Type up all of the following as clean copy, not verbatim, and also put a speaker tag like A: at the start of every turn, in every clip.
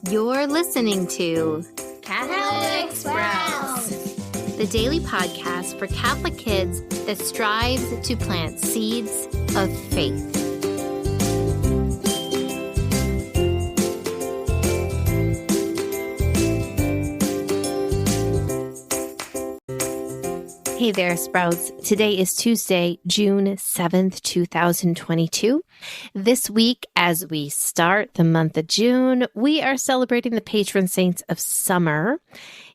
A: You're listening to
B: Catholic Sprouts,
A: the daily podcast for Catholic kids that strives to plant seeds of faith. Hey there, Sprouts. Today is Tuesday, June 7th, 2022. This week, as we start the month of June, we are celebrating the patron saints of summer.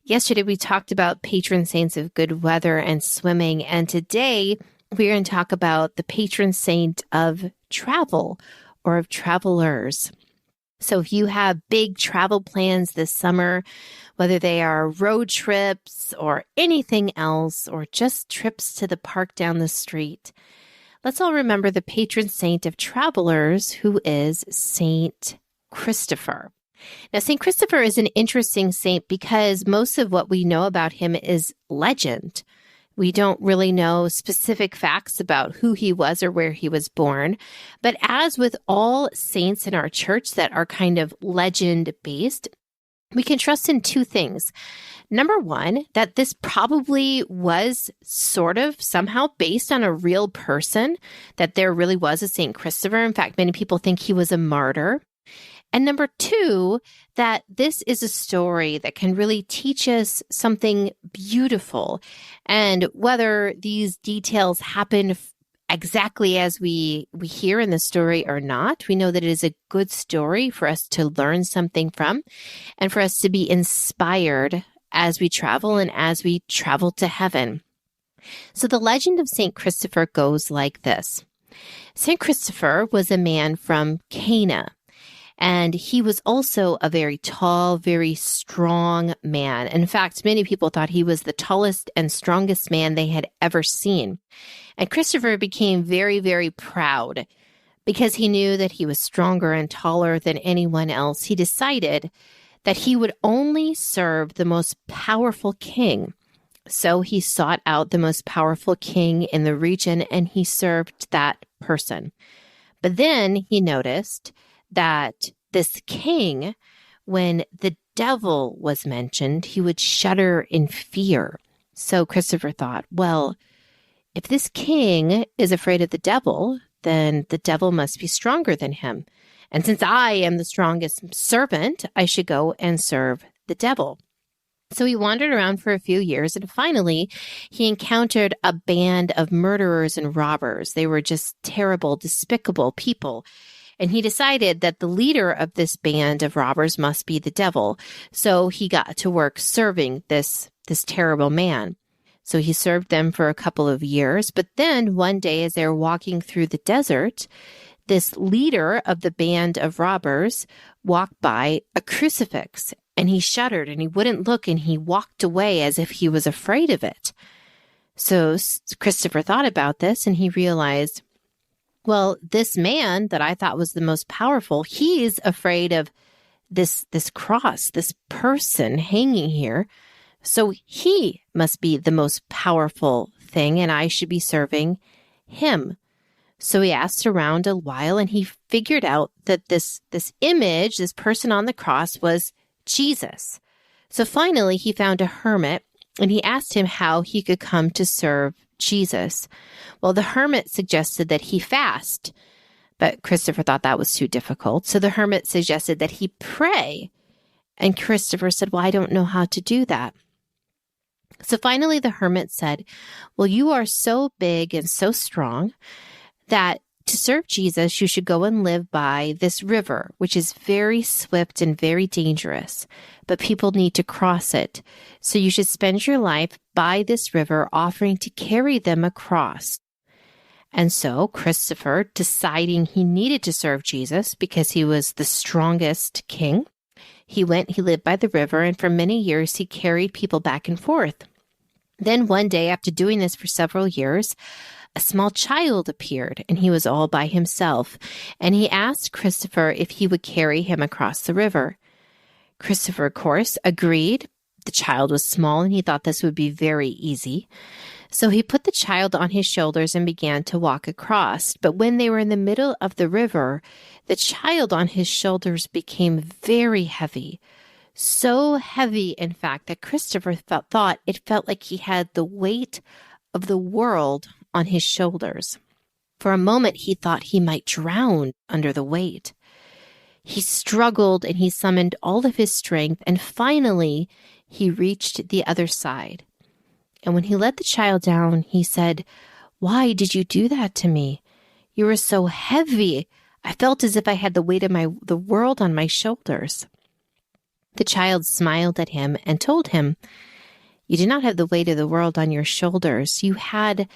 A: Yesterday, we talked about patron saints of good weather and swimming, and today, we're going to talk about the patron saint of travel or of travelers. So if you have big travel plans this summer, whether they are road trips or anything else, or just trips to the park down the street, let's all remember the patron saint of travelers, who is Saint Christopher. Now, Saint Christopher is an interesting saint because most of what we know about him is legend. We don't really know specific facts about who he was or where he was born. But as with all saints in our church that are kind of legend-based, we can trust in two things. Number one, that this probably was sort of somehow based on a real person, that there really was a Saint Christopher. In fact, many people think he was a martyr. And number two, that this is a story that can really teach us something beautiful. And whether these details happen exactly as we hear in the story or not, we know that it is a good story for us to learn something from and for us to be inspired as we travel and as we travel to heaven. So the legend of St. Christopher goes like this. St. Christopher was a man from Cana. And he was also a very tall, very strong man. In fact, many people thought he was the tallest and strongest man they had ever seen. And Christopher became very, very proud because he knew that he was stronger and taller than anyone else. He decided that he would only serve the most powerful king. So he sought out the most powerful king in the region and he served that person. But then he noticed that this king, when the devil was mentioned, he would shudder in fear. So Christopher thought, well, if this king is afraid of the devil, then the devil must be stronger than him. And since I am the strongest servant, I should go and serve the devil. So he wandered around for a few years, and finally he encountered a band of murderers and robbers. They were just terrible, despicable people. And he decided that the leader of this band of robbers must be the devil. So he got to work serving this terrible man. So he served them for a couple of years. But then one day, as they were walking through the desert, this leader of the band of robbers walked by a crucifix. And he shuddered and he wouldn't look and he walked away as if he was afraid of it. So Christopher thought about this and he realized, well, this man that I thought was the most powerful, he's afraid of this cross, this person hanging here. So he must be the most powerful thing, and I should be serving him. So he asked around a while, and he figured out that this image, this person on the cross, was Jesus. So finally, he found a hermit, and he asked him how he could come to serve Jesus. Well, the hermit suggested that he fast, but Christopher thought that was too difficult. So the hermit suggested that he pray. And Christopher said, well, I don't know how to do that. So finally, the hermit said, well, you are so big and so strong that to serve Jesus, you should go and live by this river, which is very swift and very dangerous, but people need to cross it. So you should spend your life by this river, offering to carry them across. And so Christopher, deciding he needed to serve Jesus because he was the strongest king, he lived by the river, and for many years he carried people back and forth. Then one day, after doing this for several years, a small child appeared, and he was all by himself, and he asked Christopher if he would carry him across the river. Christopher, of course, agreed. The child was small, and he thought this would be very easy. So he put the child on his shoulders and began to walk across. But when they were in the middle of the river, the child on his shoulders became very heavy. So heavy, in fact, that Christopher thought it felt like he had the weight of the world on his shoulders. For a moment, he thought he might drown under the weight. He struggled and he summoned all of his strength, and finally, he reached the other side. And when he let the child down, he said, "Why did you do that to me? You were so heavy. I felt as if I had the weight of the world on my shoulders." The child smiled at him and told him, "You did not have the weight of the world on your shoulders. You had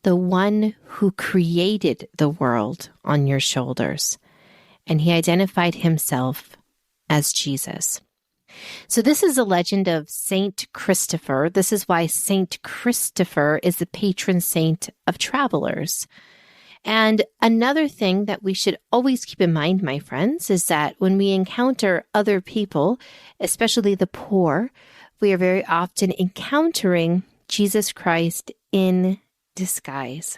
A: the one who created the world on your shoulders." And he identified himself as Jesus. So this is a legend of Saint Christopher. This is why Saint Christopher is the patron saint of travelers. And another thing that we should always keep in mind, my friends, is that when we encounter other people, especially the poor, we are very often encountering Jesus Christ in disguise.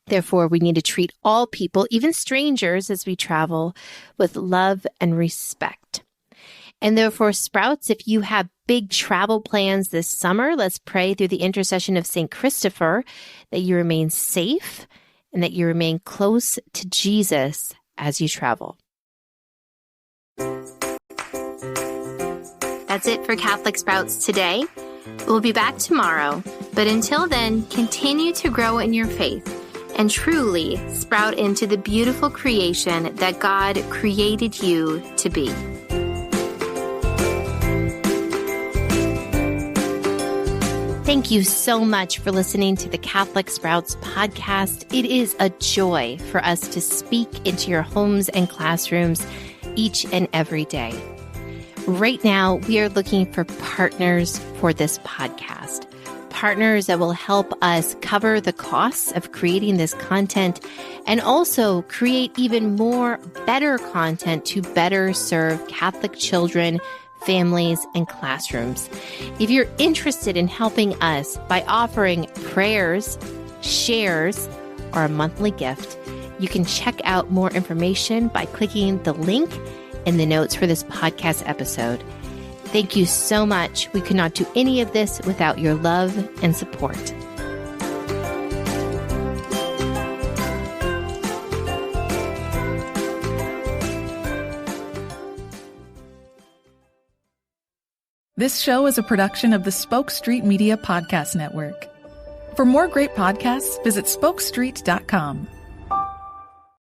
A: Therefore, we need to treat all people, even strangers, as we travel, with love and respect. And therefore, Sprouts, if you have big travel plans this summer, let's pray through the intercession of St. Christopher that you remain safe and that you remain close to Jesus as you travel. That's it for Catholic Sprouts today. We'll be back tomorrow, but until then, continue to grow in your faith and truly sprout into the beautiful creation that God created you to be. Thank you so much for listening to the Catholic Sprouts podcast. It is a joy for us to speak into your homes and classrooms each and every day. Right now, we are looking for partners for this podcast. Partners that will help us cover the costs of creating this content and also create even more better content to better serve Catholic children, families, and classrooms. If you're interested in helping us by offering prayers, shares, or a monthly gift, you can check out more information by clicking the link in the notes for this podcast episode. Thank you so much. We could not do any of this without your love and support.
C: This show is a production of the Spoke Street Media Podcast Network. For more great podcasts, visit spokestreet.com.